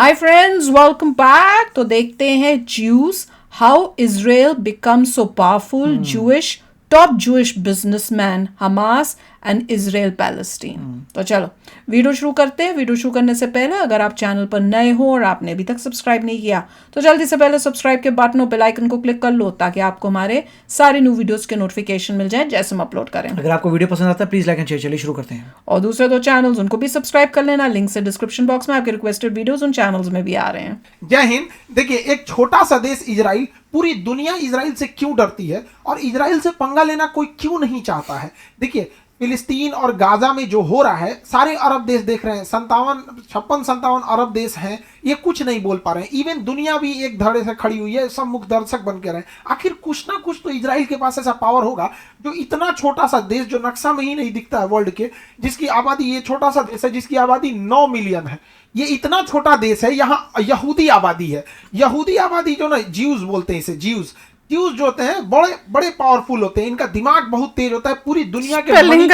Hi friends, welcome back. तो देखते हैं juice how Israel become so powerful. Jewish top Jewish businessman Hamas and Israel Palestine. तो चलो video शुरू करते हैं। वीडियो शुरू करने से पहले अगर आप चैनल पर नए हो और आपने अभी तक सब्सक्राइब नहीं किया तो जल्दी से पहले सब्सक्राइब के बटन और बेल आइकन को क्लिक कर लो ताकि आपको हमारे सारे न्यू वीडियोस के नोटिफिकेशन मिल जाए जैसे हम अपलोड करें। अगर आपको वीडियो पसंद आता है प्लीज लाइक एंड शेयर। चलिए शुरू करते हैं। और दूसरे दो चैनल्स उनको भी सब्सक्राइब कर लेना, लिंक से डिस्क्रिप्शन बॉक्स में आपके रिक्वेस्टेड वीडियोस उन चैनल्स में भी आ रहे हैं। जय हिंद। देखिए, एक छोटा सा देश इजराइल, पूरी दुनिया इजराइल से क्यों डरती है और इजराइल से पंगा लेना कोई क्यों नहीं चाहता है। देखिए, फिलिस्तीन और गाजा में जो हो रहा है सारे अरब देश देख रहे हैं। 57 अरब देश हैं, ये कुछ नहीं बोल पा रहे हैं। इवन दुनिया भी एक धड़े से खड़ी हुई है, सब मुख दर्शक बन के रहे। आखिर कुछ ना कुछ तो इजराइल के पास ऐसा पावर होगा जो इतना छोटा सा देश जो नक्शा में ही नहीं दिखता है वर्ल्ड के, जिसकी आबादी, ये छोटा सा देश है जिसकी आबादी 9 मिलियन है। ये इतना छोटा देश है, यहाँ यहूदी आबादी है। यहूदी आबादी जो ना, ज्यूज बोलते हैं इसे, ज्यूज जो होते हैं बड़े बड़े पावरफुल होते हैं। इनका दिमाग बहुत तेज होता है। पूरी दुनिया के टेक्नोलॉजी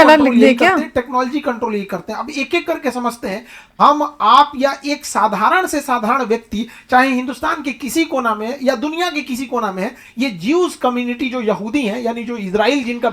कंट्रोल यही करते हैं। अब एक एक करके समझते हैं। हम, आप या एक साधारण से साधारण व्यक्ति, चाहे हिंदुस्तान के किसी कोना में या दुनिया के किसी कोना में है, ये ज्यूज कम्युनिटी जो यहूदी है, यानी जो इजराइल जिनका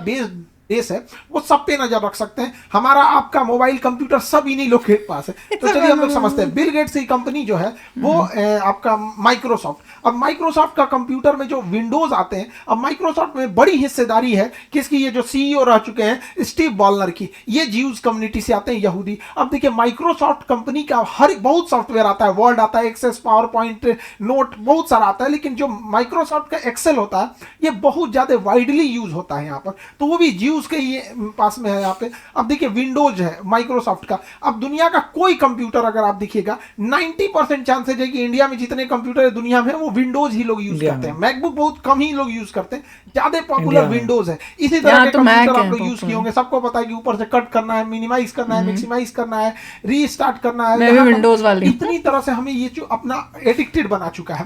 देश है, वो सब पे नजर रख सकते हैं। हमारा आपका मोबाइल कंप्यूटर सब इन्हीं लोग के पास है। तो चलिए हम लोग समझते हैं। बिल गेट्स की कंपनी जो है वो आपका माइक्रोसॉफ्ट। अब माइक्रोसॉफ्ट का कंप्यूटर में जो विंडोज आते हैं, अब माइक्रोसॉफ्ट में बड़ी हिस्सेदारी है किसकी? ये जो सीईओ रह चुके हैं स्टीव बॉलनर की। ये ज्यूज कम्युनिटी से आते हैं, यहूदी। अब देखिए, माइक्रोसॉफ्ट कंपनी का हर बहुत सॉफ्टवेयर आता है, वर्ड आता है, एक्सेस, पावर पॉइंट, नोट, बहुत सारा आता है। लेकिन जो माइक्रोसॉफ्ट का एक्सेल होता है ये बहुत ज्यादा वाइडली यूज होता है यहाँ पर, तो वो भी उसके ये पास में है यहाँ पे। अब देखिए, विंडोज है माइक्रोसॉफ्ट का। अब दुनिया का कोई कंप्यूटर अगर आप देखिएगा, 90% चांसेज है कि इंडिया में जितने कंप्यूटर दुनिया में वो विंडोज ही लोग यूज करते हैं। मैकबुक बहुत कम ही लोग यूज करते हैं, ज्यादा पॉपुलर विंडोज है। इसी तरह के कंप्यूटर आप लोग यूज किए होंगे, सबको पता है कि ऊपर से कट करना है, मिनिमाइज करना है, मैक्सिमाइज करना है, रीस्टार्ट करना है। विंडोज वाली इतनी तरह से हमें ये जो अपना एडिक्टेड बना चुका है।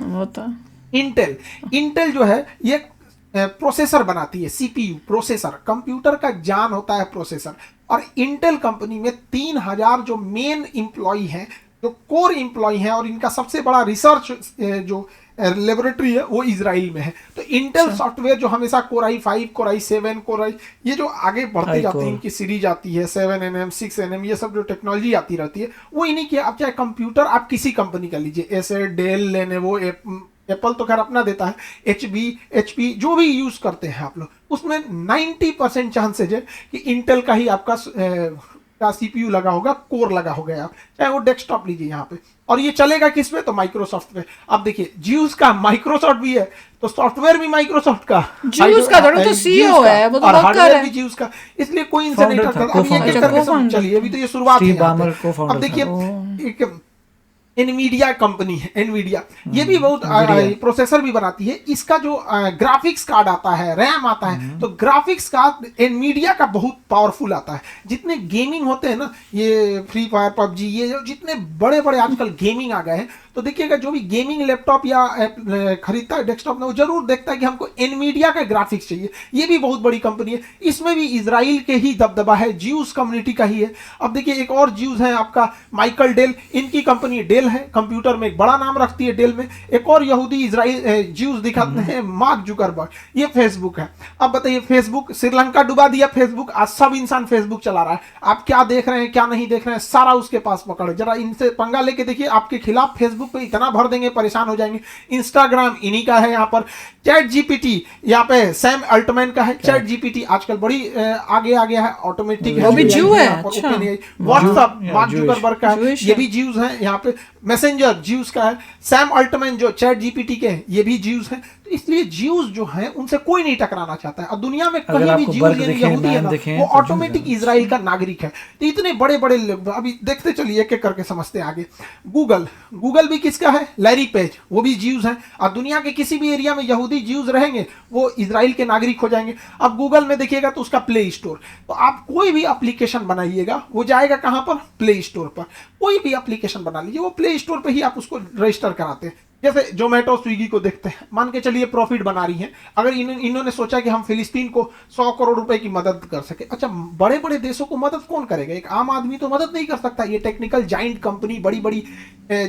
इंटेल जो है ये प्रोसेसर बनाती है, सीपीयू प्रोसेसर। कंप्यूटर का जान होता है प्रोसेसर। और इंटेल कंपनी में 3000 जो मेन एम्प्लॉय हैं, जो कोर एम्प्लॉय हैं, और इनका सबसे बड़ा रिसर्च जो लेबोरेटरी है वो इजराइल में है। तो इंटेल सॉफ्टवेयर जो हमेशा core i5, core i7, core i, ये जो आगे बढ़ती जाती है, इनकी सीरीज आती है 7nm, 6nm, ये सब जो टेक्नोलॉजी आती रहती है वो इन्हीं की। आप चाहे कंप्यूटर आप किसी कंपनी का लीजिए, एसर, डेल, लेनोवो, एप्पल तो खैर अपना देता है, एचपी जो भी यूज करते हैं आप लोग, उसमें 90% चांसेज है कि इंटेल का ही आपका का सीपीयू लगा होगा, कोर लगा होगा। आप चाहे वो डेस्कटॉप लीजिए यहाँ पे, और ये चलेगा किस पे? तो माइक्रोसॉफ्ट पे। अब देखिए, ज्यूज का माइक्रोसॉफ्ट भी है तो सॉफ्टवेयर भी माइक्रोसॉफ्ट का, ज्यूज का तो सीईओ है, वो तो और वर्क कर रहा हार्डवेयर है भी ज्यूज का। इसलिए कोई इनसे नहीं टक्कर। अब ये किस करके सब, चलिए अभी तो ये शुरुआत है। अब देखिए, एक एनवीडिया कंपनी है, एनवीडिया, ये भी बहुत प्रोसेसर भी बनाती है। इसका जो ग्राफिक्स कार्ड आता है, रैम आता है, तो ग्राफिक्स कार्ड एनवीडिया का बहुत पावरफुल आता है। जितने गेमिंग होते हैं ना, ये फ्री फायर, पबजी, ये जो जितने बड़े बड़े आजकल गेमिंग आ गए हैं, तो देखिएगा जो भी गेमिंग लैपटॉप या खरीदता है डेस्कटॉप में, वो जरूर देखता है कि हमको एनवीडिया का ग्राफिक्स चाहिए। ये भी बहुत बड़ी कंपनी है, इसमें भी इजराइल के ही दबदबा है, ज्यूज कम्युनिटी का ही है। अब देखिए, एक और ज्यूज है आपका माइकल डेल, इनकी कंपनी डेल है, कंप्यूटर में एक बड़ा नाम रखती है डेल में। एक और यहूदी इजराइल ज्यूज दिखाते हैं, मार्क जुकरबर्ग, ये फेसबुक है। अब बताइए, फेसबुक, श्रीलंका डुबा दिया फेसबुक, आज सब इंसान फेसबुक चला रहा है। आप क्या देख रहे हैं क्या नहीं देख रहे हैं, सारा उसके पास पकड़। जरा इनसे पंगा लेके देखिए, आपके खिलाफ फेसबुक पे इतना भर देंगे, परेशान हो जाएंगे। इंस्टाग्राम इन्हीं का है। यहाँ पर चैट जीपीटी, यहाँ पे सैम अल्टमैन का है। चैट जीपीटी आजकल बड़ी आगे आ गया है, ऑटोमेटिक है, व्हाट्सएप मार्क जुकरबर्ग का है, ये भी ज्यूज है। यहाँ पे मैसेंजर ज्यूज का है, सैम अल्टमैन जो चैट जीपीटी के हैं ये भी ज्यूज है। तो इसलिए ज्यूज जो हैं उनसे कोई नहीं टकराना चाहता है। और दुनिया में कहीं भी ज्यूज यानी यहूदी है ना, वो ऑटोमेटिक इजराइल का नागरिक है। तो इतने बड़े बड़े, अभी देखते चलिए एक एक करके समझते हैं आगे। गूगल भी किसका है? लैरी पेज, वो भी ज्यूज है। और दुनिया के किसी भी एरिया में यहूदी ज्यूज रहेंगे वो इजराइल के नागरिक हो जाएंगे। अब गूगल में देखिएगा तो उसका प्ले स्टोर, तो आप कोई भी एप्लीकेशन बनाइएगा वो जाएगा कहां पर? प्ले स्टोर पर। कोई भी एप्लीकेशन बना लीजिए, वो प्ले स्टोर पर ही आप उसको रजिस्टर कराते हैं। जैसे जोमेटो स्विगी को देखते हैं, मान के चलिए प्रॉफिट बना रही है। अगर इन्होंने सोचा कि हम फिलिस्तीन को 100 करोड़ रुपए की मदद कर सके, अच्छा बड़े बड़े देशों को मदद कौन करेगा? एक आम आदमी तो मदद नहीं कर सकता, ये टेक्निकल जाइंट कंपनी, बड़ी बड़ी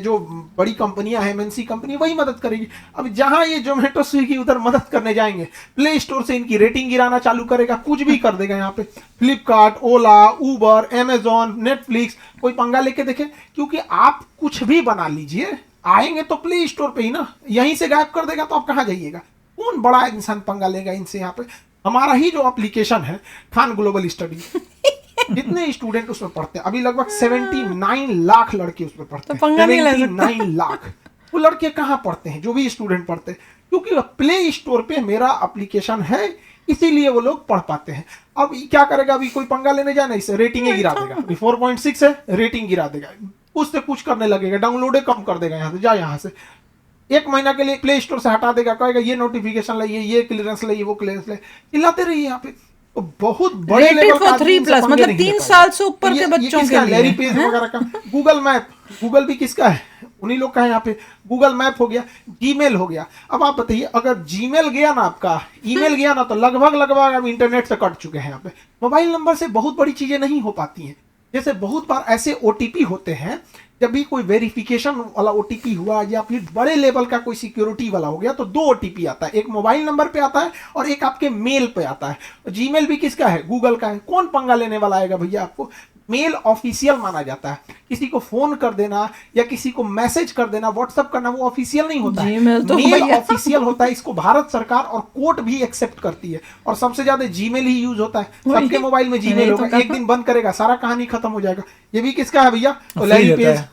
जो बड़ी कंपनियां हैं, एमएनसी कंपनी, वही मदद करेगी। अब जहां ये जोमेटो स्विगी उधर मदद करने जाएंगे, प्ले स्टोर से इनकी रेटिंग गिराना चालू करेगा, कुछ भी कर देगा। यहाँ पे फ्लिपकार्ट, ओला, उबर, अमेजॉन, नेटफ्लिक्स, कोई पंगा लेके देखे? क्योंकि आप कुछ भी बना लीजिए, आएंगे तो प्ले स्टोर पे ही ना, यहीं से गायब कर देगा तो आप कहां जाइएगा? कौन बड़ा इंसान पंगा लेगा इनसे? यहाँ पे हमारा ही जो एप्लीकेशन है खान ग्लोबल स्टडी, कितने स्टूडेंट उसमें पढ़ते हैं? अभी लगभग 79 लाख लड़के उसमें पढ़ते हैं। 79 लाख वो लड़के कहाँ पढ़ते हैं? जो भी स्टूडेंट पढ़ते हैं, क्योंकि प्ले स्टोर पे मेरा एप्लीकेशन है, इसीलिए वो लोग पढ़ पाते हैं। अब क्या करेगा? अभी कोई पंगा लेने जाए ना, इससे रेटिंग गिरा देगा। अभी 4.6 है, रेटिंग गिरा देगा, उससे कुछ करने लगेगा, डाउनलोडे कम कर देगा, यहाँ से जा, यहाँ से 1 महीना के लिए प्ले स्टोर से हटा देगा, कहेगा ये नोटिफिकेशन लाइए, ये क्लियरेंस लाइए, वो क्लियरेंस लाइए, चिल्लाते रहिए। यहाँ पे तो बहुत बड़े लेवल का 3+ मतलब 3 साल से ऊपर के बच्चों के लिए लैरी पेज वगैरह का। गूगल मैप, गूगल भी किसका है? उन्हीं लोग का है। यहाँ पे गूगल मैप हो गया, जीमेल हो गया। अब आप बताइए, अगर जीमेल गया ना, आपका ईमेल गया ना, तो लगभग अब इंटरनेट से कट चुके हैं। यहाँ पे मोबाइल नंबर से बहुत बड़ी चीजें नहीं हो पाती हैं। जैसे बहुत बार ऐसे ओटीपी होते हैं, जब भी कोई वेरिफिकेशन वाला ओटीपी हुआ या फिर बड़े लेवल का कोई सिक्योरिटी वाला हो गया, तो 2 ओटीपी आता है, एक मोबाइल नंबर पे आता है और एक आपके मेल पे आता है। जीमेल भी किसका है? गूगल का है। कौन पंगा लेने वाला आएगा भैया? आपको मेल ऑफिशियल माना जाता है। किसी को फोन कर देना या किसी को मैसेज कर देना, व्हाट्सएप करना, वो ऑफिशियल नहीं होता है, मेल ऑफिशियल होता है। इसको भारत सरकार और कोर्ट भी एक्सेप्ट करती है, और सबसे ज्यादा जीमेल ही यूज होता है। सबके मोबाइल में जीमेल होगा, एक दिन बंद करेगा, सारा कहानी खत्म हो जाएगा। ये भी किसका है भैया? तो लैरी पेज,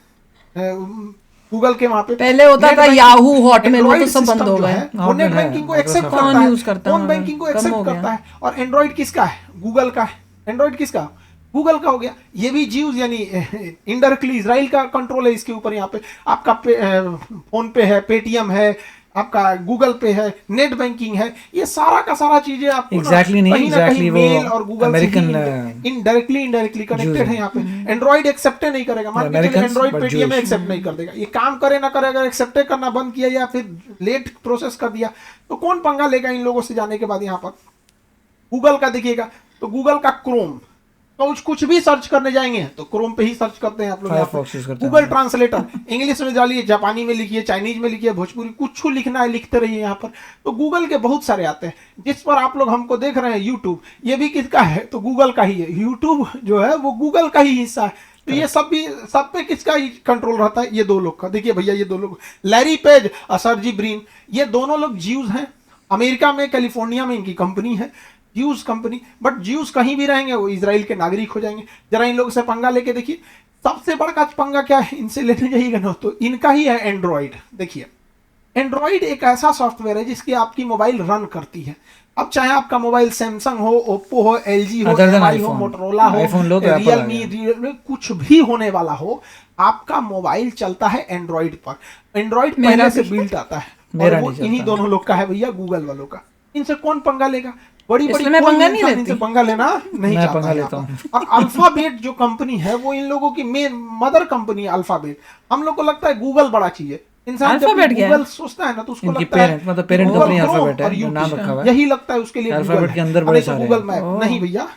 गूगल के वहां पे पहले होता था याहू, हॉटमेल, वो तो सब बंद हो गए। वो नेट बैंकिंग को एक्सेप्ट करता है, फोन बैंकिंग को एक्सेप्ट करता है। और एंड्रॉइड किसका है? गूगल का है। एंड्रॉइड किसका? गूगल का हो गया। ये भी जीव्स यानी इनडायरेक्टली इजराइल का कंट्रोल है इसके ऊपर। यहाँ पे आपका फोन पे है, पेटीएम है, आपका गूगल पे है, नेट बैंकिंग है, ये सारा का सारा चीजें आपको एग्जैक्टली नहीं, एग्जैक्टली वो मेल और गूगल अमेरिकन इनडायरेक्टली कनेक्टेड है। यहाँ पे एंड्रॉइड एक्सेप्ट नहीं करेगा, मान के चलिए एंड्रॉइड पेटीएम एक्सेप्ट नहीं कर देगा। ये काम करे ना करे, अगर एक्सेप्ट करना बंद किया या फिर लेट प्रोसेस कर दिया, तो कौन पंगा लेगा इन लोगों से जाने के बाद? यहाँ पर गूगल का देखिएगा, तो गूगल का क्रोम, तो कुछ भी सर्च करने जाएंगे तो क्रोम पे ही सर्च करते हैं आप लोग। गूगल ट्रांसलेटर इंग्लिश में डालिए, जापानी में लिखिए, चाइनीज में लिखिए, भोजपुरी, कुछ लिखना है लिखते रहिए यहाँ पर। तो गूगल के बहुत सारे आते हैं, जिस पर आप लोग हमको देख रहे हैं यूट्यूब, ये भी किसका है? तो गूगल का ही है। यूट्यूब जो है वो गूगल का ही हिस्सा है। तो ये सब पे किसका ही कंट्रोल रहता है? ये 2 लोग का। देखिए भैया, ये 2 लोग, लैरी पेज और सर्जी ब्रिन, ये दोनों लोग ज्यूज हैं। अमेरिका में, कैलिफोर्निया में इनकी कंपनी है, ज्यूज कंपनी। बट ज्यूज कहीं भी रहेंगे वो इजराइल के नागरिक हो जाएंगे। जरा इन लोगों से पंगा लेके देखिए। सबसे बड़ा पंगा क्या है इनसे लेने जाइएगा ना, तो इनका ही है एंड्रॉइड। देखिए, एंड्रॉइड एक ऐसा सॉफ्टवेयर है जिसकी आपकी मोबाइल रन करती है। अब चाहे आपका मोबाइल सैमसंग हो, ओप्पो हो, एलजी हो, एमआई हो, मोटरोला हो, रियलमी, कुछ भी होने वाला हो, आपका मोबाइल चलता है एंड्रॉइड पर। एंड्रॉइड पहले से बिल्ट आता है, और वो इन्हीं दोनों लोग का है भैया, गूगल वालों का। इनसे कौन पंगा लेगा? बड़ी बड़ी इनसे पंगा लेना नहीं चाहता है। और अल्फाबेट जो कंपनी है, वो इन लोगों की मेन मदर कंपनी है। अल्फाबेट, हम लोग को लगता है गूगल बड़ा चीज है। इंसान जब गूगल सोचता है ना, तो उसको लगता है मतलब पेरेंट कंपनी अल्फाबेट है, नाम रखा हुआ है, यही लगता है उसके लिए अल्फाबेट के अंदर बड़े सारे। गूगल मैप नहीं भैया,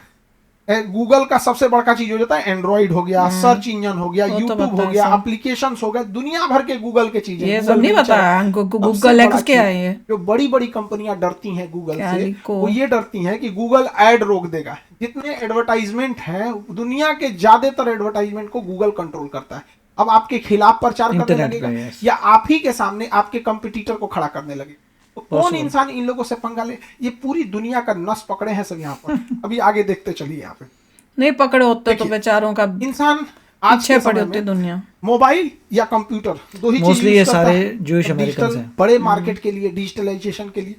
गूगल का सबसे बड़ा चीज हो जाता है एंड्रॉइड हो गया, सर्च इंजन हो गया, यूट्यूब हो गया, एप्लीकेशंस हो गया, दुनिया भर के गूगल के चीजें। ये सब नहीं पता हमको गूगल एक्स क्या है। ये जो बड़ी बड़ी कंपनियां डरती हैं गूगल से, वो ये डरती हैं कि गूगल ऐड रोक देगा। जितने एडवर्टाइजमेंट हैं, दुनिया के ज्यादातर एडवर्टाइजमेंट को गूगल कंट्रोल करता है। अब आपके खिलाफ प्रचार करने लगेगा, या आप ही के सामने आपके कंपटीटर को खड़ा करने लगे, तो कौन इंसान इन लोगों से पंगा ले? ये पूरी दुनिया का नस पकड़े हैं सब यहाँ पर। अभी आगे देखते चलिए। यहाँ पे नहीं पकड़े होते तो बेचारों का इंसान आज के पड़े होते दुनिया। मोबाइल या कंप्यूटर, 2 ही चीज ये सारे ज्यूइश अमेरिकन हैं बड़े मार्केट के लिए, डिजिटलाइजेशन के लिए।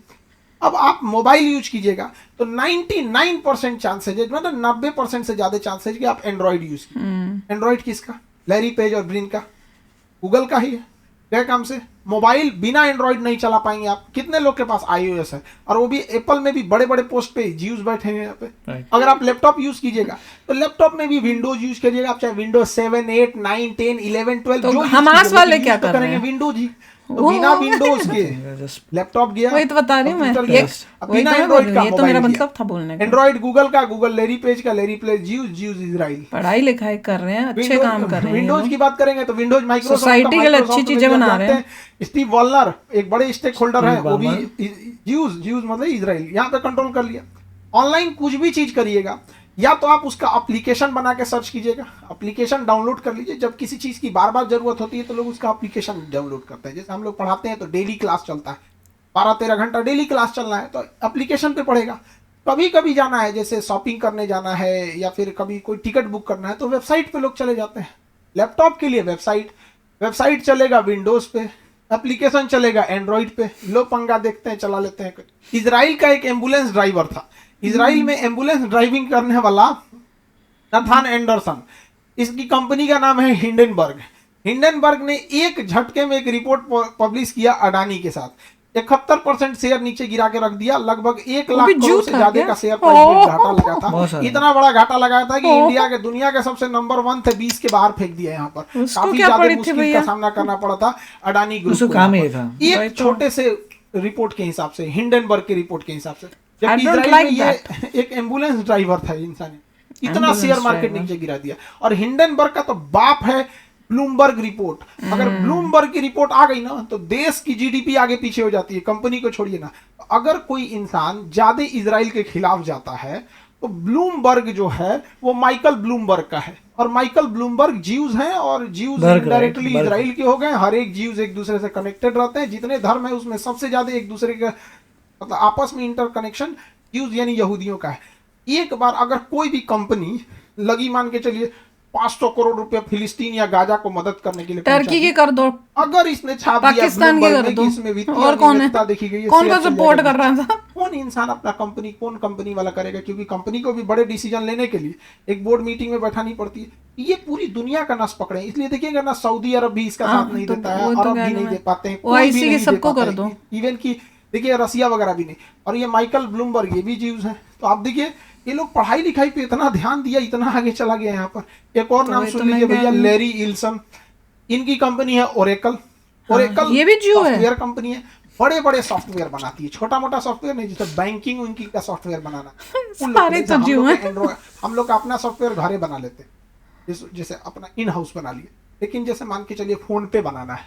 अब आप मोबाइल यूज कीजिएगा तो 99% चांसेज है, मतलब 90% से ज्यादा चांसेज कि आप एंड्रॉइड यूज कीजिए। एंड्रॉइड किसका? लैरी पेज और ब्रिन का, गूगल का ही है। क्या काम से? मोबाइल बिना एंड्रॉइड नहीं चला पाएंगे आप। कितने लोग के पास iOS है, और वो भी एप्पल में भी बड़े बड़े पोस्ट पे जीव्स बैठे हैं यहाँ पे। अगर आप लैपटॉप यूज कीजिएगा तो लैपटॉप में भी विंडोज यूज करिएगा, आप चाहे विंडोज 7, 8, 9, 10, 11, 12 तो हमास वाले क्या कर रहे हैं? विंडोज ही तो बिना विंडोज के लैपटॉप गया, वही तो बता रही हूँ मैं, कंप्यूटर गया, अब बिना एंड्रॉइड का ये तो मेरा मोबाइल मतलब था बोलने का। एंड्रॉइड गूगल का, गूगल लेरी पेज का, लेरी पेज ज्यूज इजराइल। पढ़ाई लिखाई कर रहे हैं, अच्छे काम कर रहे हैं। विंडोज की बात करेंगे तो विंडोज माइक्रोसॉफ्ट सोसाइटी के लिए अच्छी चीजें बना रहे हैं। स्टीव वॉलनर एक बड़े स्टेक होल्डर है, वो भी ज्यूज मतलब इजराइल, यहाँ पे कंट्रोल कर लिया। ऑनलाइन कुछ भी चीज करिएगा, या तो आप उसका एप्लीकेशन बना के सर्च कीजिएगा, एप्लीकेशन डाउनलोड कर लीजिए। जब किसी चीज की बार बार जरूरत होती है तो लोग उसका एप्लीकेशन डाउनलोड करते हैं। जैसे हम लोग पढ़ाते हैं तो डेली क्लास चलता है, 12-13 घंटा डेली क्लास चलना है तो एप्लीकेशन पे पढ़ेगा। कभी कभी जाना है, जैसे शॉपिंग करने जाना है या फिर कभी कोई टिकट बुक करना है, तो वेबसाइट पे लोग चले जाते हैं। लैपटॉप के लिए वेबसाइट चलेगा विंडोज पे, एप्लीकेशन चलेगा एंड्रॉइड पे। लो पंगा देखते हैं, चला लेते हैं। इजराइल का एक एम्बुलेंस ड्राइवर था, इजराइल में एम्बुलेंस ड्राइविंग करने वाला नथान एंडरसन, इसकी कंपनी का नाम है हिंडनबर्ग ने एक झटके में एक रिपोर्ट पब्लिश किया अडानी के साथ। 71% शेयर नीचे गिरा के रख दिया, लगभग 1 लाख करोड़ से ज्यादा का शेयर प्राइस में घाटा लगा था। इतना बड़ा घाटा लगाया था कि इंडिया के दुनिया के सबसे नंबर 1 थे, 20 के बाहर फेंक दिया। यहाँ पर काफी ज्यादा मुश्किल का सामना करना पड़ा था अडानी ग्रुप को। एक छोटे से रिपोर्ट के हिसाब से, हिंडनबर्ग की रिपोर्ट के हिसाब से, जबकि इजराइल में ये एक एम्बुलेंस ड्राइवर था इंसान, इतना शेयर मार्केट नीचे गिरा दिया। और हिंडनबर्ग का तो बाप है ब्लूमबर्ग रिपोर्ट। अगर ब्लूमबर्ग की रिपोर्ट आ गई ना तो देश की जीडीपी आगे पीछे हो जाती है, कंपनी को छोड़िए ना। अगर कोई इंसान ज्यादा इजराइल के खिलाफ जाता है तो ब्लूमबर्ग जो है वो माइकल ब्लूमबर्ग का है, और माइकल ब्लूमबर्ग ज्यूज हैं, और ज्यूज डायरेक्टली इजराइल के हो गए। हर एक ज्यूज एक दूसरे से कनेक्टेड रहते हैं, जितने धर्म है उसमें सबसे ज्यादा एक दूसरे के मतलब आपस में इंटरकनेक्शन ज्यूज यानी यहूदियों का है। एक बार अगर कोई भी कंपनी लगी, मान के चलिए 500 करोड़ रुपया फिलिस्तीन या गाजा को मदद करने के लिए, टर्की की कर दो, अगर इसने छाप दिया पाकिस्तान की कर दो, इसमें वित्तीय और कौन है, देखी गई है, कौन का सपोर्ट कर रहा था, कौन इंसान अपना कंपनी, कौन कंपनी वाला करेगा? क्योंकि कंपनी को भी बड़े डिसीजन लेने के लिए एक बोर्ड मीटिंग में बैठानी पड़ती है। ये पूरी दुनिया का नस पकड़े, इसलिए देखिएगा ना सऊदी अरब भी इसका साथ नहीं देता है, अरब भी नहीं दे पाते हैं, सबको कर दो, इवन की देखिए रसिया वगैरह भी नहीं। और ये माइकल ब्लूमबर्ग ये भी ज्यूज है। तो आप देखिए ये लोग पढ़ाई लिखाई पे इतना ध्यान दिया, इतना आगे चला गया। यहाँ पर एक और नाम सुन लीजिए भैया, लैरी इल्सन, इनकी कंपनी है ओरेकल। ये भी ज्यू है, सॉफ्टवेयर कंपनी है, बड़े बड़े सॉफ्टवेयर बनाती है, छोटा मोटा सॉफ्टवेयर नहीं, जैसे बैंकिंग उनकी का सॉफ्टवेयर बनाना। सारे तो ज्यू हैं। हम लोग अपना सॉफ्टवेयर घरे बना लेते हैं, जैसे अपना इन हाउस बना लिए, लेकिन जैसे मान के चलिए फोन पे बनाना है,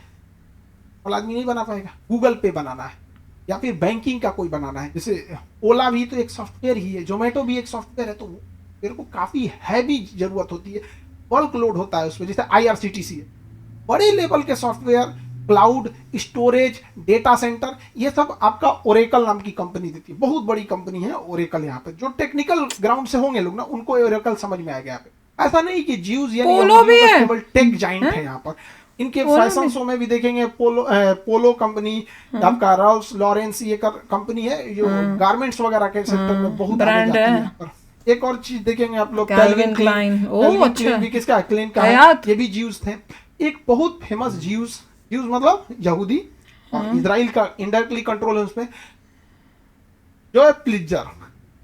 और आदमी नहीं बना पाएगा। गूगल पे बनाना है या फिर बैंकिंग का कोई बनाना है, जैसे ओला भी तो एक सॉफ्टवेयर ही है, जोमेटो भी एक सॉफ्टवेयर है, तो मेरे को काफी हैवी जरूरत होती है, बल्क लोड होता है उसमें। जैसे IRCTC है, बड़े लेवल के software, cloud storage, data centre, ये सब आपका ओरेकल नाम की कंपनी देती है। बहुत बड़ी कंपनी है ओरेकल। यहाँ पे जो टेक्निकल ग्राउंड से होंगे लोग ना, उनको ओरेकल समझ में आ गया। यहाँ पे ऐसा नहीं कि ज्यूज यानी केवल टेक जाइंट है। यहाँ पर इनके फैशन शो में भी देखेंगे, पोलो कंपनी, आपका रॉल्स लॉरेंस ये कंपनी है जो गारमेंट्स वगैरह के सेक्टर में बहुत ब्रांड है। यहाँ पर एक और चीज देखेंगे आप लोग, कैल्विन क्लाइन, भी किसका, क्लेन का है, ये भी ज्यूज थे। एक बहुत फेमस ज्यूज मतलब यहूदी, और इजराइल का इंडायरेक्टली कंट्रोल है उसमें, जो है प्लिजर।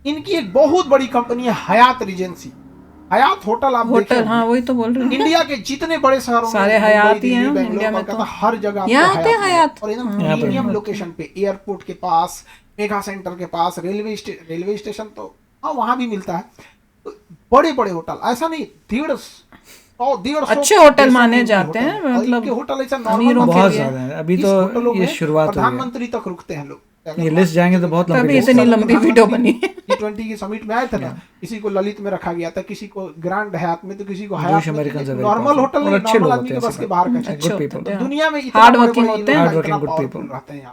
इनकी एक बहुत बड़ी कंपनी है हयात रिजेंसी, हयात होटल। आप देखिए, हाँ वही तो बोल रहे हैं, इंडिया के जितने बड़े शहरों में सारे हयात ही हैं इंडिया में, तो हर जगह हयात, और एकदम प्रीमियम लोकेशन पे, एयरपोर्ट के पास, मेगा सेंटर के पास, रेलवे स्टेशन, तो हाँ वहां भी मिलता है। तो बड़े बड़े होटल, ऐसा नहीं 150 अच्छे होटल माने जाते हैं, मतलब होटल ऐसा नॉर्मल बहुत ज्यादा है। अभी तो ये शुरुआत हुई है, प्रधानमंत्री तक रुकते हैं लोग। ये लिस्ट जाएंगे तो बहुत लंबी, इतनी लंबी वीडियो बनी। G20 की समिट में आए थे ना, किसी को ललित में रखा गया था, किसी को ग्रैंड हयात में, तो किसी को हयात में। नॉर्मल होटल नहीं, नॉर्मल आदमी के बस के बाहर का। दुनिया में हार्ड वर्किंग होते हैं, रहते हैं।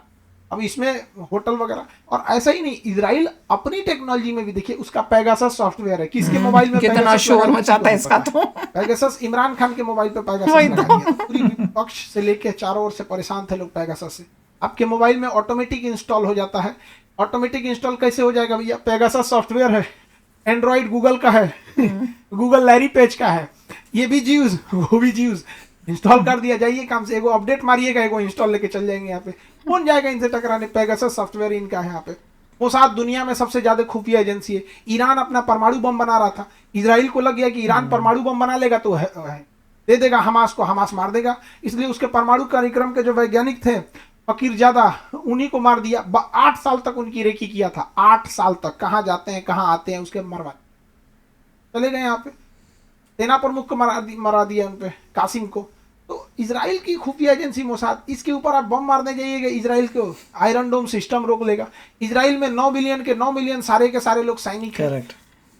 अब इसमें होटल वगैरह, और ऐसा ही नहीं, इजराइल अपनी टेक्नोलॉजी में भी देखिए, उसका पेगासस सॉफ्टवेयर है। किसके मोबाइल में कितना शोर मचाता है इसका, तो पेगासस इमरान खान के मोबाइल पे पेगासस लगा दिया। पूरी विपक्ष से लेके चारों ओर से परेशान थे लोग पेगासस से। आपके मोबाइल में ऑटोमेटिक इंस्टॉल हो जाता है। ऑटोमेटिक इंस्टॉल कैसे हो जाएगा भैया? पेगासस सॉफ्टवेयर है, एंड्रॉइड गूगल का है, गूगल लैरी पेज का है, ये भी ज्यूज वो भी ज्यूज। इंस्टॉल कर दिया, जाइए काम से, एगो अपडेट मारिएगा, एगो इंस्टॉल लेके चल जाएंगे। यहाँ पे कौन जाएगा इनसे टकराने? पेगासस सॉफ्टवेयर इनका है। यहाँ पे मोसाद दुनिया में सबसे ज्यादा खुफिया एजेंसी है। ईरान अपना परमाणु बम बना रहा था, इजराइल को लग गया कि ईरान परमाणु बम बना लेगा तो है दे देगा हमास को, हमास मार देगा। इसलिए उसके परमाणु कार्यक्रम के जो वैज्ञानिक थे फकीरजादा, उन्हीं को मार दिया। 8 साल तक उनकी रेकी किया था, 8 साल तक। कहाँ जाते हैं कहाँ आते हैं उसके मरवा चले गए। यहाँ पे सेना प्रमुख को मरा दिया उन पे, कासिम को। तो इजराइल की खुफिया एजेंसी मोसाद, इसके ऊपर आप बम मारने जाइएगा, इजराइल को आयरन डोम सिस्टम रोक लेगा। इजराइल में 9 बिलियन के 9 मिलियन सारे के सारे लोग सैनिक हैं।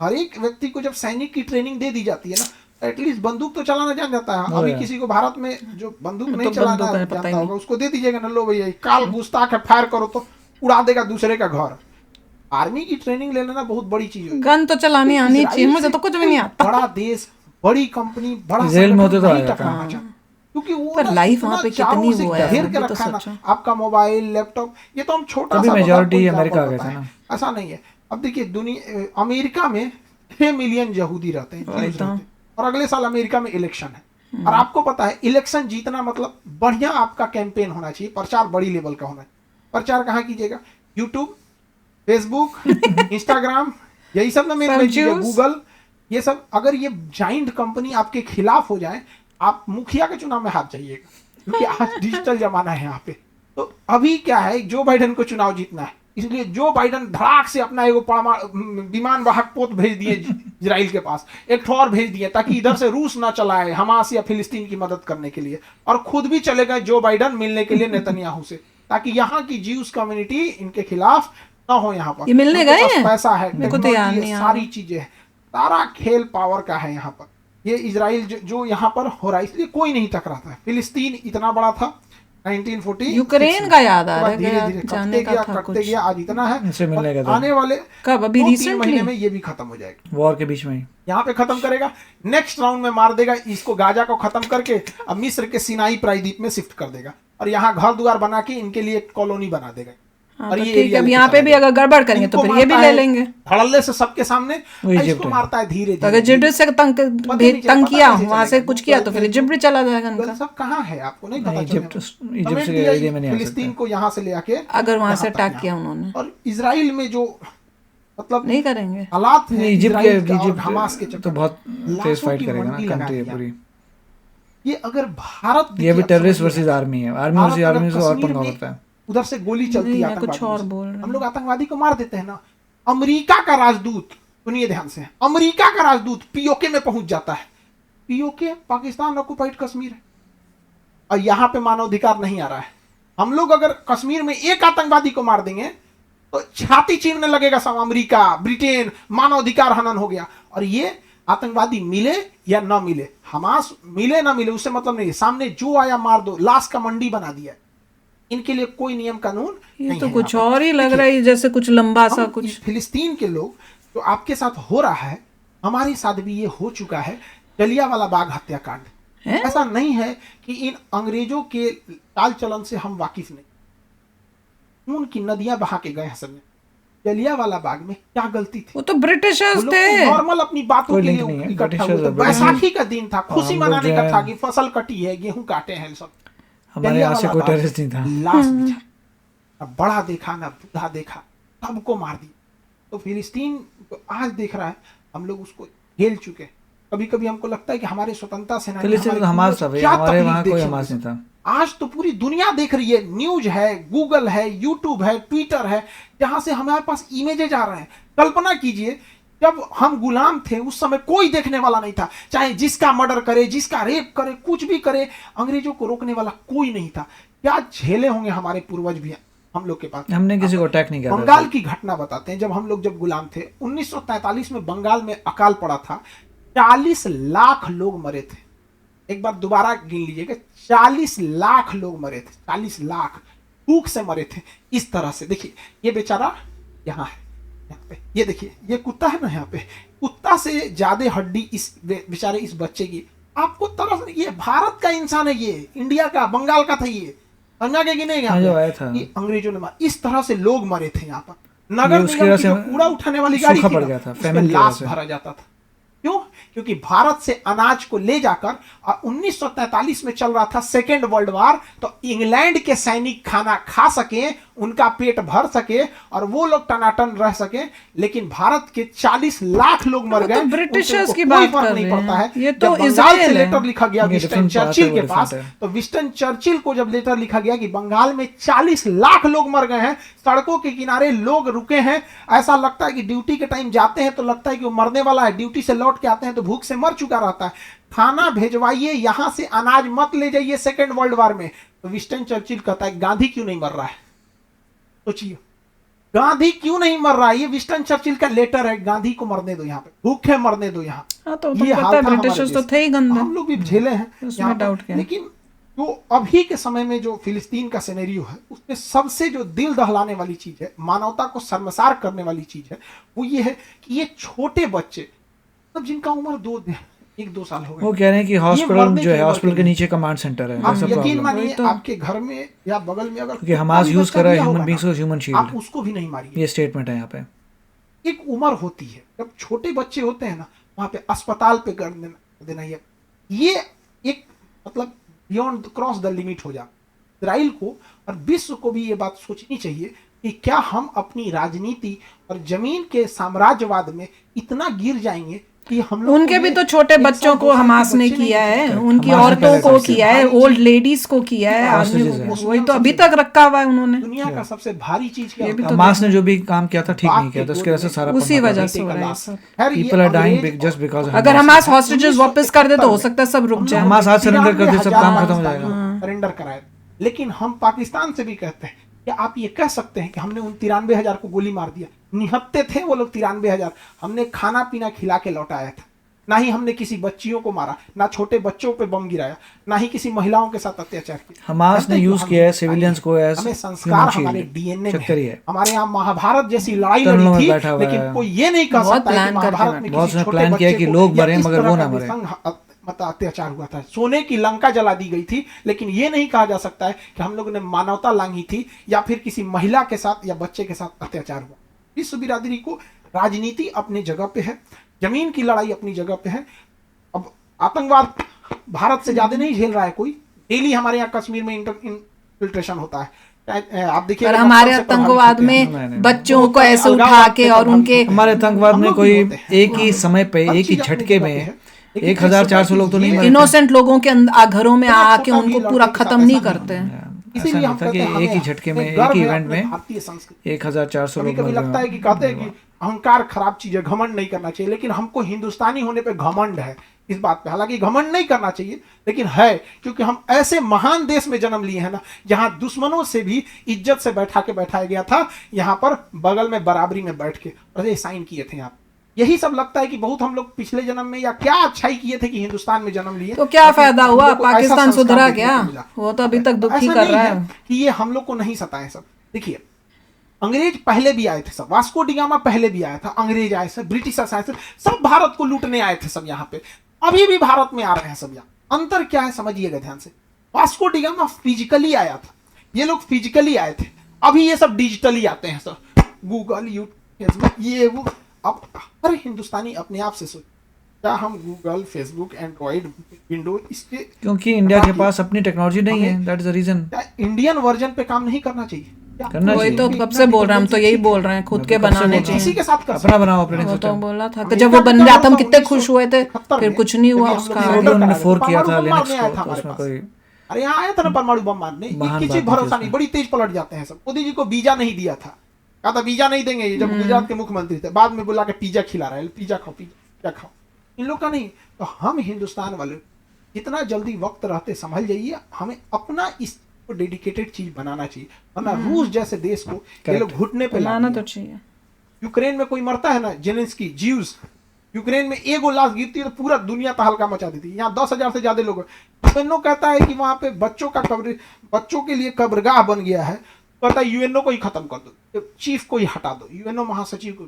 हर एक व्यक्ति को जब सैनिक की ट्रेनिंग दे दी जाती है ना, एटलीस्ट बंदूक तो चलाना जान जाता है। अभी किसी को भारत में जो बंदूक नहीं चलाना जानता होगा उसको दे दीजिएगा ना, लो भैया काल गुस्ताख है, फायर करो तो उड़ा देगा दूसरे का घर। आर्मी की ट्रेनिंग ले लेना बहुत बड़ी चीज है। गन तो चलानी आनी चाहिए, मुझे तो कुछ भी नहीं आता। बड़ा देश, बड़ी कंपनी, बड़ा जेल में होते तो आया था, क्योंकि वो पर लाइफ वहाँ पे कितनी वो है, घेर के रखा ना आपका मोबाइल लैपटॉप। ये तो हम छोटा सा मेजॉरिटी अमेरिका का है ना, ऐसा नहीं है। अब देखिए दुनिया, अमेरिका में 6 मिलियन यहूदी रहते हैं और अगले साल अमेरिका में इलेक्शन है। और आपको पता है इलेक्शन जीतना मतलब बढ़िया आपका कैंपेन होना चाहिए, प्रचार बड़ी लेवल का होना चाहिए। प्रचार कहाँ कीजिएगा? यूट्यूब, फेसबुक, इंस्टाग्राम, यही सब ना मेन गूगल, ये सब। अगर ये जाइंट कंपनी आपके खिलाफ हो जाए, आप मुखिया के चुनाव में हाथ जाइएगा, क्योंकि आज डिजिटल जमाना है यहाँ पे। तो अभी क्या है, जो बाइडेन को चुनाव जीतना है, इसलिए जो बाइडेन धड़ाक से अपना एगो विमान वाहक पोत भेज दिए इजराइल के पास, एक ठो और भेज दिए ताकि इधर से रूस ना चलाए हमास या फिलिस्तीन की मदद करने के लिए, और खुद भी चले गए जो बाइडेन मिलने के लिए नेतन्याहू से, ताकि यहाँ की ज्यूस कम्युनिटी इनके खिलाफ ना हो। यहाँ पर ये मिलने गए हैं, पैसा है, टेक्नोलॉजी, सारी चीजें है, सारा खेल पावर का है यहाँ पर। ये इजराइल जो यहाँ पर हो रहा है, इसलिए कोई नहीं टकराता है। फिलिस्तीन इतना बड़ा था 1940, यूक्रेन का याद आ रहा है, धीरे-धीरे जाने का था कटते गया, आज इतना है। इनसे मिलने का था। आने वाले कब? अभी 2-3 महीने में ये भी खत्म हो जाएगा, वॉर के बीच में ही यहाँ पे खत्म करेगा। नेक्स्ट राउंड में मार देगा इसको, गाजा को खत्म करके अब मिस्र के सिनाई प्रायद्वीप में शिफ्ट कर देगा, और यहाँ घर द्वार बना के इनके लिए एक कॉलोनी बना देगा। हाँ, और ये अब यहाँ पे भी अगर गड़बड़ करेंगे तो फिर ये भी ले लेंगे धड़ल्ले से सबके सामने। इसको मारता है धीरे धीरे। अगर इजिप्ट से तंग किया, वहां से कुछ किया तो फिर इजिप्ट भी चला जाएगा इनका। सब कहाँ है आपको नहीं पता? इजिप्ट के एरिया में नहीं आ सकता। फिलिस्तीन को यहाँ से ले आके अगर वहां से अटैक किया उन्होंने, और इजराइल में जो मतलब नहीं करेंगे हालात हैं, इजिप्ट हमास के तो बहुत तेज फाइट करेगा ना, कंट्री है पूरी। ये अगर भारत, ये भी टेररिस्ट वर्सेस आर्मी है, आर्मी वर्सेस आर्मी से और पंगा होता है। उधर से गोली चलती है, कुछ और बोल रहे हैं। हम लोग आतंकवादी को मार देते हैं ना। अमेरिका का राजदूत, सुनिए ध्यान से, अमेरिका का राजदूत पीओके में पहुंच जाता है। पीओके पाकिस्तान ऑक्युपाइड कश्मीर है, और यहाँ पे मानवाधिकार नहीं आ रहा है। हम लोग अगर कश्मीर में एक आतंकवादी को मार देंगे तो छाती चीरने लगेगा सब अमेरिका, ब्रिटेन, मानवाधिकार हनन हो गया। और ये आतंकवादी मिले या ना मिले, हमास मिले ना मिले, उससे मतलब नहीं। सामने जो आया मार दो, लाश का मंडी बना दिया। इनके लिए कोई नियम कानून नहीं तो है। कुछ और ही लग रहा है, जैसे कुछ लंबा सा कुछ। फिलिस्तीन के लोग जो आपके साथ हो रहा है, हमारे साथ भी ये हो चुका है। जलियांवाला बाग हत्याकांड, ऐसा नहीं है कि इन अंग्रेजों के चाल चलन से हम वाकिफ नहीं। उनकी नदियां बहा के गए हैं सबने। जलियांवाला बाग में क्या गलती थी? वो तो ब्रिटिशर्स थे, नॉर्मल अपनी बातों के लिए इकट्ठा हुए थे। बैसाखी का दिन था, खुशी मनाने का था कि फसल कटी है, गेहूं काटे हैं सब। हमारे यहाँ से कोई टेररिस्ट नहीं था। लाश बिछा, ना बड़ा देखा ना बूढ़ा देखा, सबको मार दिया। तो फिलिस्तीन को आज देख रहा है, हम लोग उसको झेल चुके। कभी कभी हमको लगता है कि हमारे स्वतंत्रता सेनानी, फिलिस्तीन हमास था भाई, हमारे वहाँ कोई हमास नहीं था। आज तो पूरी दुनिया देख रही है, न्यूज है, गूगल है, यूट्यूब है, ट्विटर है, जहां से हमारे पास इमेजेज आ रहे हैं। कल्पना कीजिए जब हम गुलाम थे उस समय कोई देखने वाला नहीं था, चाहे जिसका मर्डर करे, जिसका रेप करे, कुछ भी करे, अंग्रेजों को रोकने वाला कोई नहीं था। क्या झेले होंगे हमारे पूर्वज भी हम लोग के पास। हमने किसी को अटैक नहीं किया। बंगाल की घटना बताते हैं, जब गुलाम थे 1943 में बंगाल में अकाल पड़ा था, 40 लाख लोग मरे थे। एक बार दोबारा गिन लीजिएगा, 40 लाख लोग मरे थे, 40 लाख भूख से मरे थे। इस तरह से देखिए, ये बेचारा यहाँ है, यहाँ पे ये देखिए, ये कुत्ता है ना, यहाँ पे कुत्ता से ज्यादा हड्डी इस बेचारे इस बच्चे की। आपको तरफ, ये भारत का इंसान है, ये इंडिया का, बंगाल का था, ये समझा के नहीं ये अंग्रेजों ने इस तरह से लोग मरे थे यहाँ पर। नगर निगम की कूड़ा उठाने वाली गाड़ी थी, लाश भरा जाता था। क्यों? क्योंकि भारत से अनाज को ले जाकर और 1943 में चल रहा था सेकेंड वर्ल्ड वार, तो इंग्लैंड के सैनिक खाना खा सके, उनका पेट भर सके और वो लोग टनाटन रह सके, लेकिन भारत के 40 लाख लोग मर गए। तो ब्रिटिशर्स की कोई बात फर्क कर नहीं रहे पड़ता हैं, है। ये तो जब बंगाल से इजराइल है। लेटर लिखा गया ये विंस्टन different बात है, चर्चिल वो के different पास, है। तो विंस्टन चर्चिल को जब लेटर लिखा गया कि बंगाल में 40 लाख लोग मर गए हैं, सड़कों के किनारे लोग रुके हैं, ऐसा लगता है कि ड्यूटी के टाइम जाते हैं तो लगता है कि वो मरने वाला है, ड्यूटी से लौट के आते हैं तो भूख से मर चुका रहता है, खाना भेजवाइए, यहां से अनाज मत ले जाइए सेकेंड वर्ल्ड वार में। तो विंस्टन चर्चिल कहता है गांधी क्यों नहीं मर रहा है? सोचिए, गांधी क्यों नहीं मर रहा है? ये विंस्टन चर्चिल का लेटर है, गांधी को मरने दो, यहाँ पे भूखे मरने दो। यहाँ हाँ, तो ये पता हाल है था हमारे ब्रिटिशर्स तो देश थे ही में। गंदे। हम लोग भी झेले हैं उसमें यहाँ पे। डाउट क्या है? लेकिन जो अभी के समय में जो फिलिस्तीन का सिनेरियो है, उसमें सबसे जो दिल दहलाने वाली चीज है, मानवता को शर्मसार करने वाली चीज है, वो ये है कि ये छोटे बच्चे, सब जिनका उम्र 1-2 साल हो वो गए, कह रहे हैं कि हॉस्पिटल मरने जो की है, उम्र हॉस्पिटल के के नहीं। नीचे कमांड सेंटर है, आप ऐसा यकीन प्रॉब्लम है। मानिए, वही तो। आपके घर में या बगल में अगर क्योंकि हमास कोई यूज बच्चा कर रहा है दिया ह्यूमन होगा बींग्स ना, को ह्यूमन आप शील्ड, उसको भी नहीं मारिए। ये स्टेटमेंट है यहाँ पे। एक उम्र होती है जब छोटे बच्चे होते हैं ना, वहां पे अस्पताल पे कर देना ये एक मतलब बियॉन्ड क्रॉस द लिमिट हो जाता। इजराइल को और विश्व को भी ये बात सोचनी चाहिए कि क्या हम अपनी राजनीति और जमीन के साम्राज्यवाद में इतना गिर जाएंगे कि हम लोग उनके भी तो छोटे बच्चों को हमास ने किया है, उनकी हमास ने औरतों पहले को सबसे किया है, भारी ओल्ड चीज- लेडीज को किया है, आदमी hostages है। को, वही तो अभी तक रखा हुआ है उन्होंने। दुनिया का सबसे भारी चीज क्या ये भी होता तो है? हमास ने जो भी काम किया था ठीक नहीं किया था, उसकी वजह से सारा उसी पंगा वजह था। से हो रहा है सब। खैर, ये People are dying अंग्रेज just because of अगर Hamas. हमास हॉस्टेजेस वापस कर दे तो हो सकता है सब रुक जाए। हमास आज सरेंडर कर दे, सब काम खत्म हो जाएगा। सरेंडर कराए। लेकिन हम पाकिस्तान से भी कहते हैं कि आप ये कह सकते हैं कि हमने उन 93,000 को गोली मार दिया, निहत्ते थे वो लोग 93,000, हमने खाना पीना खिला के लौटाया था, ना ही हमने किसी बच्चियों को मारा, ना छोटे बच्चों पे बम गिराया, ना ही किसी महिलाओं के साथ अत्याचार किया। हमास ने यूज किया है सिविलियंस को एज हमें संस्कार हमारे डीएनए में चक्कर ही है। है। हमारे यहाँ महाभारत जैसी लड़ाई टनलों में लड़ी बैठा थी, हुआ लेकिन है। कोई ये नहीं कह बहुत सकता है प्लान कि करके महाभारत में बहुत किसी ने छोटे प्लान किया बच्चे कि को लोग या मरे इस मगर तरह वो का ना मरे। मतलब अत्याचार हुआ था। सोने की लंका जला दी गई थी, लेकिन ये नहीं कहा जा सकता है कि हम लोगों ने मानवता लांघी थी या फिर किसी महिला के साथ या बच्चे के साथ अत्याचार हुआ। विश्व बिरादरी को राजनीति अपनी जगह पे है, जमीन की लड़ाई अपनी जगह पे है। अब आतंकवाद भारत से ज्यादा नहीं झेल रहा है कोई। डेली हमारे यहाँ कश्मीर में इंफिल्ट्रेशन होता है, आप देखिए। पर हमारे आतंकवाद में बच्चों को ऐसे उठा के और उनके हमारे आतंकवाद में कोई एक ही समय पे एक ही झटके में 1,400 लोग तो नहीं मरे थे। इनोसेंट लोगों के घरों में आके उनको पूरा खत्म नहीं करते हैं। इसीलिए हम ऐसा नहीं था कहते हैं कि एक ही हमें झटके में, गर्व एक ही है इवेंट अपने में भारतीय संस्कृति। 1,400 कभी लोग कभी मर लगता है कि कहते हैं कि अहंकार खराब चीज है, घमंड नहीं करना चाहिए, लेकिन हमको हिंदुस्तानी होने पे घमंड है इस बात पे। हालांकि घमंड नहीं करना चाहिए, लेकिन है, क्योंकि हम ऐसे महान देश में जन्म लिए हैं ना, जहां दुश्मनों से भी इज्जत से बैठाया गया था, यहाँ पर बगल में बराबरी में बैठ के और ये साइन किए थे यहाँ। यही सब लगता है कि बहुत हम लोग पिछले जन्म में या क्या अच्छाई किए थे कि हिंदुस्तान में जन्म लिए। तो क्या फायदा हुआ? हम लोग को ऐसा पाकिस्तान संस्कार सुधरा देखने क्या? को मिला। वो तो अभी तक दुखी ऐसा कर नहीं रहा है। कि ये हम लोग को नहीं सताए सब। देखिए, अंग्रेज पहले भी आए थे सब, वास्को डिगामा पहले भी आया था, अंग्रेज आए थे, ब्रिटिशर्स आए थे, सब भारत को लूटने आए थे सब यहाँ पे, अभी भी भारत में आ रहे हैं सब यहाँ। अंतर क्या है समझिएगा ध्यान से। वास्को डिगामा फिजिकली आया था, ये लोग फिजिकली आए थे, अभी ये सब डिजिटली आते हैं सब, गूगल, यूट्यूब, ये वो। अब हर हिंदुस्तानी अपने आप से सोच, क्या हम गूगल, फेसबुक, एंड्रॉइड, विंडो, इसके क्योंकि इंडिया के पास अपनी टेक्नोलॉजी नहीं है, दैट इज द रीजन। क्या इंडियन वर्जन पे काम नहीं करना चाहिए? क्या? करना वही चाहिए। तो कब से बोल रहे हैं, हम तो यही बोल रहे हैं, खुद के बनाने किसी चाहिए। के साथ कर अपना बनाओ ऑपरेटिंग वो तो सिस्टम। बोला था कि जब वो बन रहा था हम कितने खुश हुए थे, फिर कुछ नहीं हुआ उसका वो आगे। भी उन्होंने फोर किया था परमाणु बम लिनक्स मारने आया को, था तो हमारे उसमें पास। कोई अरे यहाँ आया था ना परमाणु बम मारने, महान किसी बात भरोसा नहीं थी नहीं, बड़ी तेज पलट जाते हैं सब। मोदी जी को वीजा नहीं दिया था, कहा था वीजा नहीं देंगे, जब गुजरात के मुख्यमंत्री थे, बाद में बोला कि पिज्जा खिला रहा है, पिज्जा खाओ, पिज्जा खाओ। इन लोग का नहीं। तो हम हिंदुस्तान वाले जितना जल्दी वक्त रहते संभल जाइए, हमें अपना इस डेडिकेटेड चीज बनाना चाहिए, वरना रूस जैसे देश को ये लोग घुटने पे बनाना लाते तो चाहिए। हैं। यूक्रेन में कोई मरता है ना, जेलेंस्की, ज्यूस, यूक्रेन में एगो लाश गिरती है तो पूरा दुनिया तहलका मचा देती है। यहाँ 10,000 से ज्यादा लोग। यूएनओ कहता है कि वहां पे बच्चों के लिए कब्रगाह बन गया है, कहता है यूएनओ को ही खत्म कर दो, चीफ को ही हटा दो, यूएनओ महासचिव को।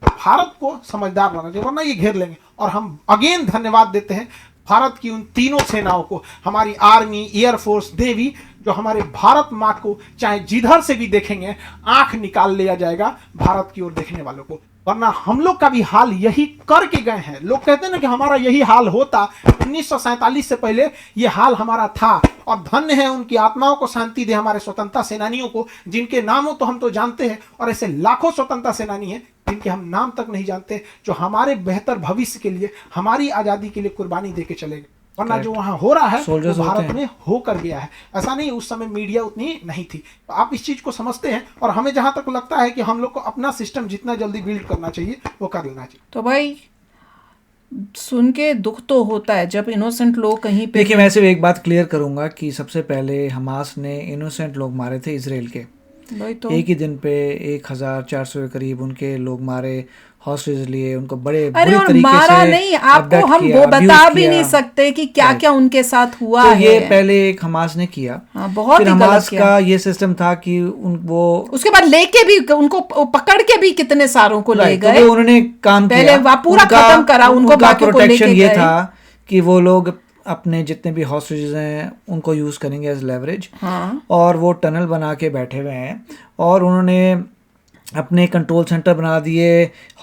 भारत को समझदार रहना चाहिए, वरना ये घेर लेंगे। और हम अगेन धन्यवाद देते हैं भारत की उन तीनों सेनाओं को, हमारी आर्मी, एयरफोर्स, नेवी, जो हमारे भारत माँ को चाहे जिधर से भी देखेंगे आंख निकाल लिया जाएगा भारत की ओर देखने वालों को। वरना हम लोग का भी हाल यही करके गए हैं। लोग कहते हैं ना कि हमारा यही हाल होता, 1947 से पहले ये हाल हमारा था। और धन्य है उनकी आत्माओं को शांति दे, हमारे स्वतंत्रता सेनानियों को, जिनके नामों तो हम तो जानते हैं, और ऐसे लाखों स्वतंत्रता सेनानी हैं जिनके हम नाम तक नहीं जानते, जो हमारे बेहतर भविष्य के लिए, हमारी आजादी के लिए कुर्बानी देके चले गए। वरना जो वहां हो रहा है वो भारत में होकर गया है। ऐसा नहीं, उस समय मीडिया उतनी नहीं थी। तो आप इस चीज को समझते हैं, और हमें जहां तक लगता है कि हम लोग को अपना सिस्टम जितना जल्दी बिल्ड करना चाहिए वो कर लेना चाहिए। तो भाई सुन के दुख तो होता है जब इनोसेंट लोग कहीं पे। देखिए, मैं सिर्फ एक बात क्लियर करूंगा कि सबसे पहले हमास ने इनोसेंट लोग मारे थे इजराइल के। तो एक ही दिन पे 1400 के करीब उनके लोग मारे, हॉस्टेज लिए, उनको बड़े अरे बुरी और तरीके मारा से नहीं, आपको abduct हम किया, वो बता abuse भी किया। नहीं सकते कि क्या क्या उनके साथ हुआ तो है। ये पहले एक हमास ने किया। हाँ, बहुत फिर ही गलत हमास किया। का ये सिस्टम था कि वो उसके बाद लेके भी उनको पकड़ के भी कितने सारों को ले तो गए। वो उन्होंने काम पहले किया, वह पूरा खत्म करा, उनको उनका बाकियों को प्रोटेक्शन लेके ये गए। था कि वो लोग अपने जितने भी हॉस्टेजेस हैं उनको यूज करेंगे एज लेवरेज। हाँ। और वो टनल बना के बैठे हुए हैं, और उन्होंने अपने कंट्रोल सेंटर बना दिए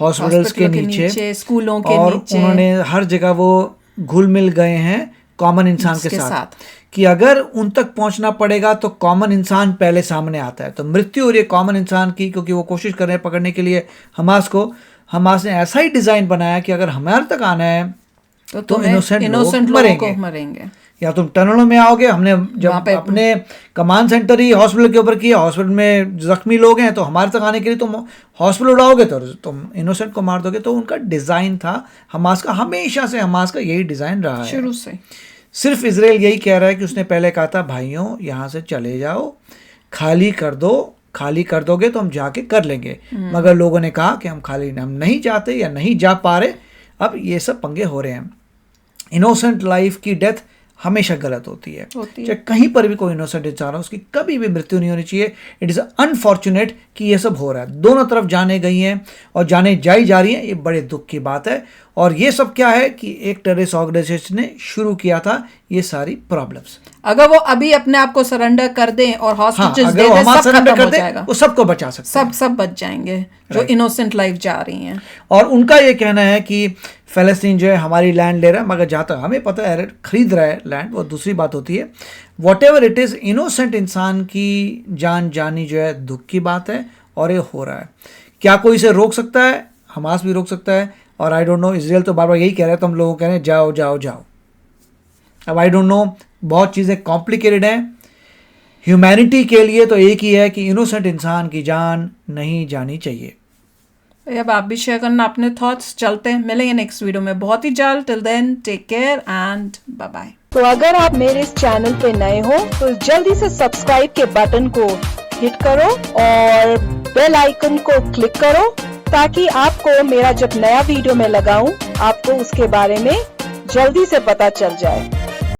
हॉस्पिटल्स के नीचे, स्कूलों के और नीचे। उन्होंने हर जगह वो घुल मिल गए हैं कॉमन इंसान के साथ कि अगर उन तक पहुंचना पड़ेगा तो कॉमन इंसान पहले सामने आता है। तो मृत्यु और ये कॉमन इंसान की, क्योंकि वो कोशिश कर रहे हैं पकड़ने के लिए हमास को, हमास ने ऐसा ही डिजाइन बनाया कि अगर हमारे तक आना है तो इनोसेंट लोग मरेंगे। या तुम टनलों में आओगे, हमने जब अपने कमांड सेंटर ही हॉस्पिटल के ऊपर किया, हॉस्पिटल में जख्मी लोग हैं तो हमारे तक आने के लिए तुम हॉस्पिटल उड़ाओगे तो तुम इनोसेंट को मार दोगे। तो उनका डिज़ाइन था हमास का, हमेशा से हमास का यही डिज़ाइन रहा है शुरू से। सिर्फ इजराइल यही कह रहा है कि उसने पहले कहा था भाइयों यहाँ से चले जाओ, खाली कर दो, खाली कर दोगे तो हम जाके कर लेंगे। मगर लोगों ने कहा कि हम नहीं चाहते या नहीं जा पा रहे। अब ये सब पंगे हो रहे हैं। इनोसेंट लाइफ की डेथ हमेशा गलत होती है। चाहे कहीं पर भी कोई इनोसेंट इंसान हो, उसकी कभी भी मृत्यु नहीं होनी चाहिए। इट इज़ अनफॉर्चुनेट कि ये सब हो रहा है। दोनों तरफ जाने गई हैं और जाने जाई जा रही हैं, ये बड़े दुख की बात है। और ये सब क्या है कि एक टेररिस्ट ऑर्गेनाइजेशन ने शुरू किया था ये सारी प्रॉब्लम्स। अगर वो अभी अपने आप को सरेंडर कर दें और हॉस्टेजेस दे दें, सब खत्म हो जाएगा, वो सबको बचा सकते हैं, सब बच जाएंगे जो इनोसेंट लाइफ जा रही हैं। और उनका ये कहना है कि फ़लस्तीन जो है हमारी लैंड ले रहा है, मगर जहाँ तक हमें पता है खरीद रहा है लैंड, वो दूसरी बात होती है। What ever it is, innocent इंसान की जान जानी जो है दुख की बात है, और ये हो रहा है। क्या कोई इसे रोक सकता है? हमास भी रोक सकता है। और आई डोंट नो, इजराइल तो बार बार यही कह रहा है, तो हम लोगों को कह रहे हैं जाओ जाओ जाओ। अब आई डोंट नो, बहुत चीज़ें कॉम्प्लिकेटेड हैं। ह्यूमैनिटी के लिए तो एक ही है कि इनोसेंट इंसान की जान नहीं जानी चाहिए। अब आप भी शेयर करना अपने थॉट्स। चलते हैं, मिलेंगे नेक्स्ट वीडियो में बहुत ही जल्द। Till then take care and bye bye. तो अगर आप मेरे इस चैनल पे नए हो तो जल्दी से सब्सक्राइब के बटन को हिट करो और बेल आइकन को क्लिक करो, ताकि आपको मेरा जब नया वीडियो मैं लगाऊं आपको उसके बारे में जल्दी से पता चल जाए।